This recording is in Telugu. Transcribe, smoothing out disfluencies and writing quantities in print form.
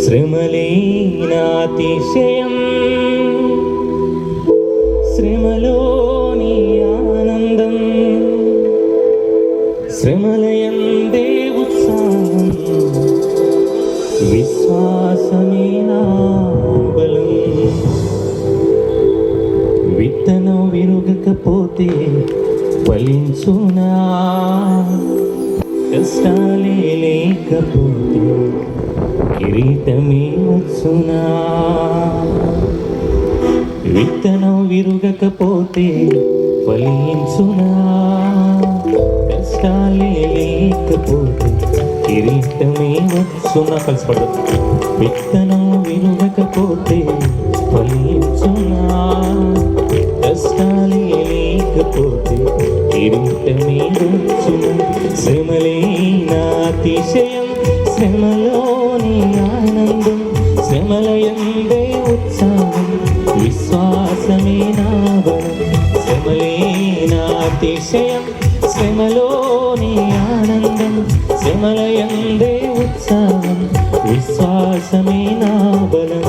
శ్రమలే నాతిశయం, శ్రమలోని ఆనందం, శ్రమలయందే ఉత్సాహం, విశ్వాసమే నా బలం. విత్తనం విరుగకపోతే ఫలించునా, కష్టాలే లేకపోతే కిరీటమే వచ్చునా. విత్తనం విరుగకపోతే ఫలించునా, కష్టాలే లేకపోతే కిరీటమే వచ్చునా. కలిసిపడు. విత్తనం విరుగకపోతే ఫలించునా, కష్టాలే లేకపోతే కిరీటమే వచ్చునా. శ్రమలే నాతిశయం, శ్రమలోని ఆనందం, శ్రమలయందే ఉత్సాహం, విశ్వాసమే నా బలం. శ్రమలే నాతిశయం, శ్రమలోని ఆనందం, శ్రమలయందే ఉత్సాహం, విశ్వాసమే నా బలం.